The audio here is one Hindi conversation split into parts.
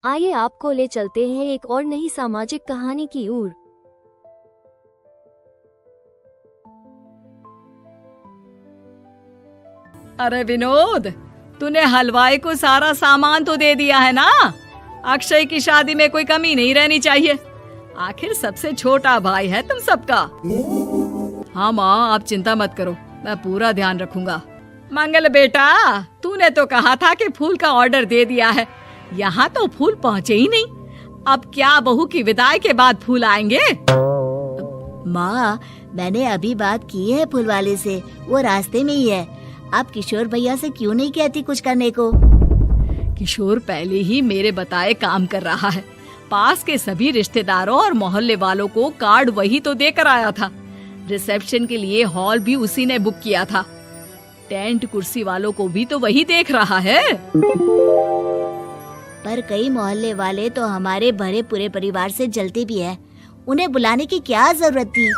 आइए आपको ले चलते हैं एक और नई सामाजिक कहानी की ओर। अरे विनोद, तूने हलवाई को सारा सामान तो दे दिया है ना। अक्षय की शादी में कोई कमी नहीं रहनी चाहिए। आखिर सबसे छोटा भाई है तुम सबका। हाँ माँ, आप चिंता मत करो, मैं पूरा ध्यान रखूंगा। मंगल बेटा, तूने तो कहा था कि फूल का ऑर्डर दे दिया है, यहाँ तो फूल पहुँचे ही नहीं। अब क्या बहू की विदाई के बाद फूल आएंगे? माँ, मैंने अभी बात की है फूल वाले से, वो रास्ते में ही है। आप किशोर भैया से क्यों नहीं कहती कुछ करने को? किशोर पहले ही मेरे बताए काम कर रहा है। पास के सभी रिश्तेदारों और मोहल्ले वालों को कार्ड वही तो देकर आया था। रिसेप्शन के लिए हॉल भी उसी ने बुक किया था। टेंट कुर्सी वालों को भी तो वही देख रहा है। पर कई मोहल्ले वाले तो हमारे भरे पूरे परिवार से जलते भी हैं। उन्हें बुलाने की क्या जरूरत थी?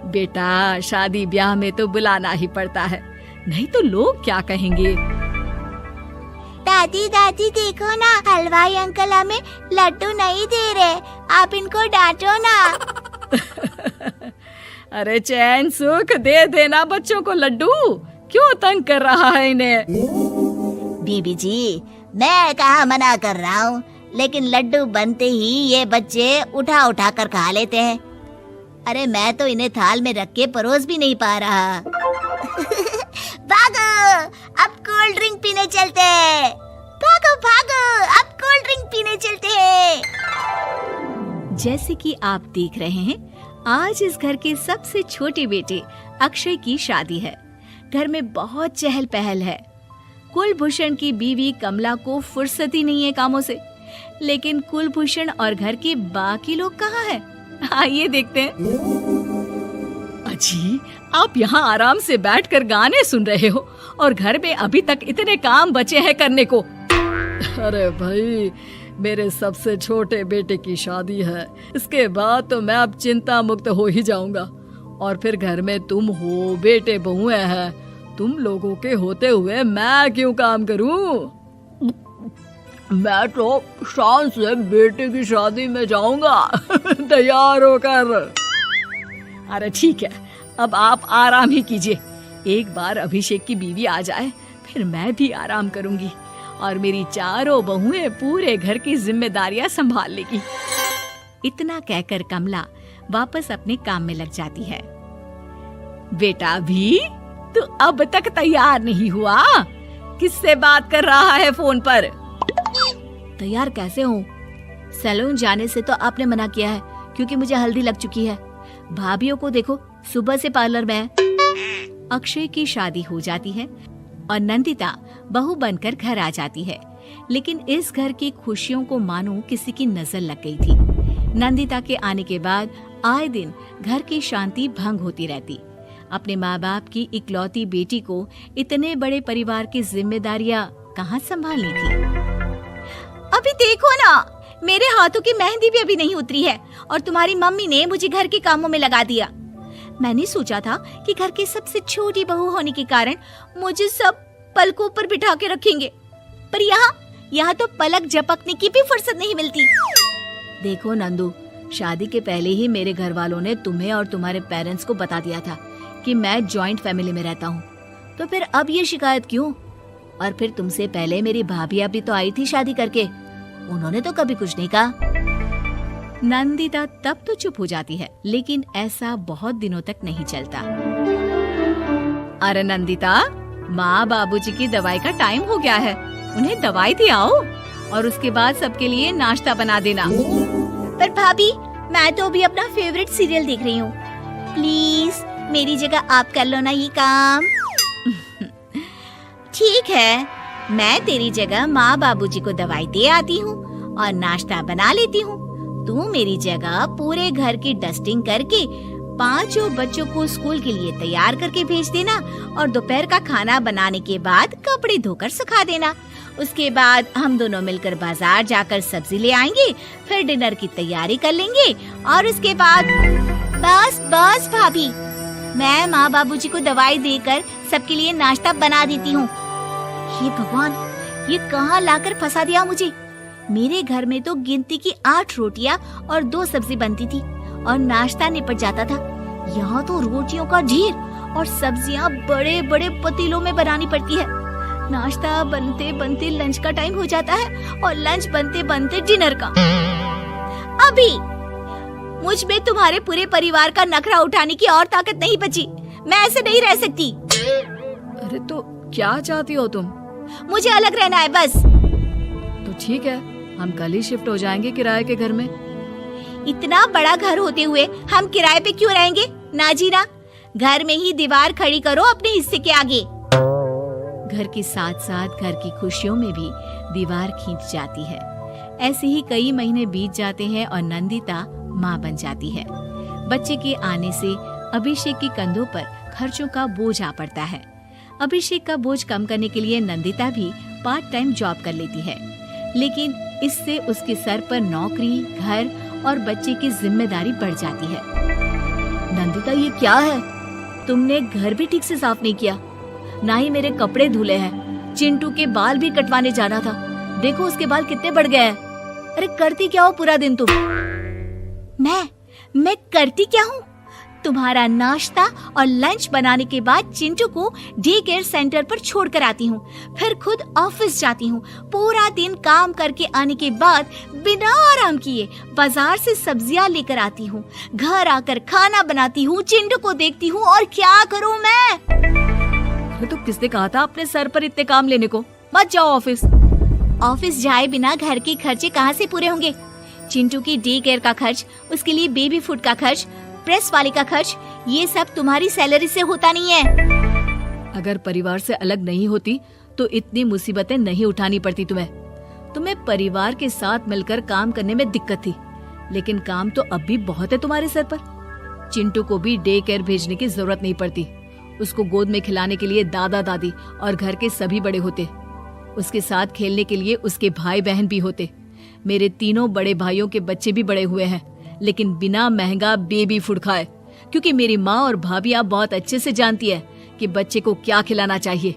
बेटा, शादी ब्याह में तो बुलाना ही पड़ता है, नहीं तो लोग क्या कहेंगे। दादी दादी देखो ना, हलवाई अंकल हमें लड्डू नहीं दे रहे, आप इनको डांटो ना। अरे चैन सुख दे देना बच्चों को लड्डू, क्यों तंग कर रहा है इन्हें? बीबी जी, मैं कहाँ मना कर रहा हूँ, लेकिन लड्डू बनते ही ये बच्चे उठा उठा कर खा लेते हैं। अरे मैं तो इन्हें थाल में रख के परोस भी नहीं पा रहा। भागो, अब कोल्ड ड्रिंक पीने चलते हैं। भागो भागो, अब कोल्ड ड्रिंक पीने चलते हैं। जैसे कि आप देख रहे हैं, आज इस घर के सबसे छोटे बेटे अक्षय की शादी है। घर में बहुत चहल पहल है। कुलभूषण की बीवी कमला को फुर्सत ही नहीं है कामों से, लेकिन कुलभूषण और घर के बाकी लोग कहाँ हैं? आइए देखते हैं। अजी, आप यहाँ आराम से बैठकर गाने सुन रहे हो और घर में अभी तक इतने काम बचे हैं करने को। अरे भाई, मेरे सबसे छोटे बेटे की शादी है, इसके बाद तो मैं अब चिंता मुक्त हो ही जाऊंगा। और फिर घर में तुम हो, बेटे बहुएं हैं, तुम लोगों के होते हुए मैं क्यों काम करूं? मैं तो शान से बेटे की शादी में जाऊंगा तैयार होकर। अरे ठीक है, अब आप आराम ही कीजिए। एक बार अभिषेक की बीवी आ जाए, फिर मैं भी आराम करूंगी और मेरी चारों बहुएं पूरे घर की जिम्मेदारियां संभाल लेगी। इतना कहकर कमला वापस अपने काम में लग जाती है। बेटा भी, तू अब तक तैयार नहीं हुआ? किससे बात कर रहा है फोन पर? तैयार कैसे हूँ? सैलून जाने से तो आपने मना किया है, क्योंकि मुझे हल्दी लग चुकी है। भाभीयों को देखो, सुबह से पार्लर में है। अक्षय की शादी हो जाती है और नंदिता बहू बनकर घर आ जाती है, लेकिन इस घर की खुशियों को मानो किसी की नजर लग गई थी। नंदिता के आने के बाद आए दिन घर की शांति भंग होती रहती। अपने माँ बाप की इकलौती बेटी को इतने बड़े परिवार की जिम्मेदारियां कहाँ संभालनी थी? अभी देखो ना, मेरे हाथों की मेहंदी भी अभी नहीं उतरी है और तुम्हारी मम्मी ने मुझे घर के कामों में लगा दिया। मैंने सोचा था कि घर की सबसे छोटी बहू होने के कारण मुझे सब पलकों पर बिठा के रखेंगे, पर यहाँ तो पलक झपकने की भी फुर्सत नहीं मिलती। देखो नंदू, शादी के पहले ही मेरे घर वालों ने तुम्हें और तुम्हारे पेरेंट्स को बता दिया था कि मैं जॉइंट फैमिली में रहता हूँ, तो फिर अब ये शिकायत क्यों? और फिर तुमसे पहले मेरी भाभी भी तो आई थी शादी करके, उन्होंने तो कभी कुछ नहीं कहा। नंदिता तब तो चुप हो जाती है, लेकिन ऐसा बहुत दिनों तक नहीं चलता। अरे नंदिता, माँ बाबूजी की दवाई का टाइम हो गया है, उन्हें दवाई दी आओ और उसके बाद सबके लिए नाश्ता बना देना। पर भाभी, मैं तो अभी अपना फेवरेट सीरियल देख रही हूँ, प्लीज मेरी जगह आप कर लो ना ये काम। ठीक है, मैं तेरी जगह माँ बाबूजी को दवाई दे आती हूँ और नाश्ता बना लेती हूँ। तू मेरी जगह पूरे घर की डस्टिंग करके 5 बच्चों को स्कूल के लिए तैयार करके भेज देना और दोपहर का खाना बनाने के बाद कपड़े धोकर सुखा देना। उसके बाद हम दोनों मिलकर बाजार जाकर सब्जी ले आएंगे, फिर डिनर की तैयारी कर लेंगे और उसके बाद बस भाभी, मैं माँ बाबूजी को दवाई देकर सबके लिए नाश्ता बना देती हूँ। हे भगवान, ये कहाँ लाकर फंसा दिया मुझे। मेरे घर में तो गिनती की 8 रोटियां और 2 सब्जी बनती थी और नाश्ता निपट जाता था। यहाँ तो रोटियों का ढेर और सब्जियां बड़े बड़े पतीलों में बनानी पड़ती है। नाश्ता बनते बनते लंच का टाइम हो जाता है और लंच बनते बनते डिनर का। अभी मुझ में तुम्हारे पूरे परिवार का नखरा उठाने की और ताकत नहीं बची। मैं ऐसे नहीं रह सकती। अरे तो क्या चाहती हो तुम? मुझे अलग रहना है बस। तो ठीक है, हम कल ही शिफ्ट हो जाएंगे किराए के घर में। इतना बड़ा घर होते हुए हम किराए पे क्यों रहेंगे? ना जी ना, घर में ही दीवार खड़ी करो अपने हिस्से के आगे। घर के साथ साथ घर की खुशियों में भी दीवार खींच जाती है। ऐसे ही कई महीने बीत जाते हैं और नंदिता माँ बन जाती है। बच्चे के आने से अभिषेक के कंधों पर खर्चों का बोझ आ पड़ता है। अभिषेक का बोझ कम करने के लिए नंदिता भी पार्ट टाइम जॉब कर लेती है, लेकिन इससे उसके सर पर नौकरी, घर और बच्चे की जिम्मेदारी बढ़ जाती है। नंदिता, ये क्या है? तुमने घर भी ठीक से साफ नहीं किया, ना ही मेरे कपड़े धुले हैं। चिंटू के बाल भी कटवाने जाना था, देखो उसके बाल कितने बढ़ गए हैं। अरे करती क्या हो पूरा दिन तुम? मैं करती क्या हूँ? तुम्हारा नाश्ता और लंच बनाने के बाद चिंटू को डे केयर सेंटर पर छोड़कर आती हूँ, फिर खुद ऑफिस जाती हूँ। पूरा दिन काम करके आने के बाद बिना आराम किए बाजार से सब्जियाँ लेकर आती हूँ, घर आकर खाना बनाती हूँ, चिंटू को देखती हूँ और क्या करूँ मैं? तो किसने कहा था अपने सर पर इतने काम लेने को? मत जाओ ऑफिस। ऑफिस जाए बिना घर के खर्चे कहाँ से पूरे होंगे? चिंटू की डे केयर का खर्च, उसके लिए बेबी फूड का खर्च, प्रेस वाले का खर्च, ये सब तुम्हारी सैलरी से होता नहीं है। अगर परिवार से अलग नहीं होती तो इतनी मुसीबतें नहीं उठानी पड़ती तुम्हें परिवार के साथ मिलकर काम करने में दिक्कत थी, लेकिन काम तो अब भी बहुत है तुम्हारे सर पर। चिंटू को भी डे केयर भेजने की जरूरत नहीं पड़ती। उसको गोद में खिलाने के लिए दादा दादी और घर के सभी बड़े होते। उसके साथ खेलने के लिए उसके भाई बहन भी होते। मेरे तीनों बड़े भाइयों के बच्चे भी बड़े हुए हैं, लेकिन बिना महंगा बेबी फूड खाए, क्योंकि मेरी माँ और भाभियाँ बहुत अच्छे से जानती है कि बच्चे को क्या खिलाना चाहिए।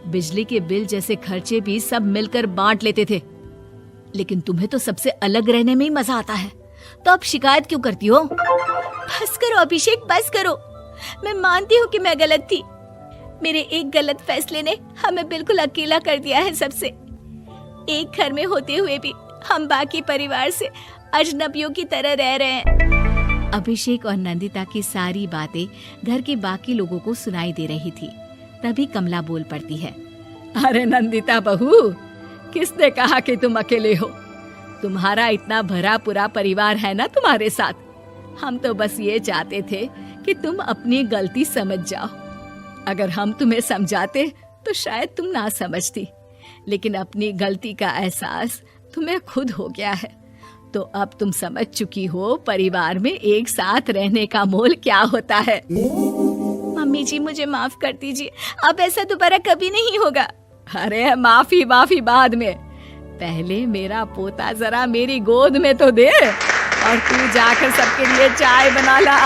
बिजली के बिल जैसे खर्चे भी सब मिलकर बांट लेते थे, लेकिन तुम्हें तो सबसे अलग रहने में ही मजा आता है, तो अब शिकायत क्यों करती हो? बस करो अभिषेक, बस करो। मैं मानती हूँ कि मैं गलत थी। मेरे एक गलत फैसले ने हमें बिल्कुल अकेला कर दिया है सबसे। एक घर में होते हुए भी हम बाकी परिवार से अजनबियों की तरह रह रहे हैं। अभिषेक और नंदिता की सारी बातें घर के बाकी लोगों को सुनाई दे रही थी। तभी कमला बोल पड़ती है। अरे नंदिता बहू, किसने कहा कि तुम अकेले हो? तुम्हारा इतना भरा पूरा परिवार है ना तुम्हारे साथ। हम तो बस ये चाहते थे कि तुम अपनी गलती समझ जाओ। अगर हम तुम्हें समझाते तो शायद तुम ना समझती, लेकिन अपनी गलती का एहसास तुम्हें खुद हो गया है, तो अब तुम समझ चुकी हो परिवार में एक साथ रहने का मोल क्या होता है। मम्मी जी, मुझे माफ कर दीजिए, अब ऐसा दोबारा कभी नहीं होगा। अरे माफी बाद में, पहले मेरा पोता जरा मेरी गोद में तो दे, और तू जाकर सबके लिए चाय बना ला।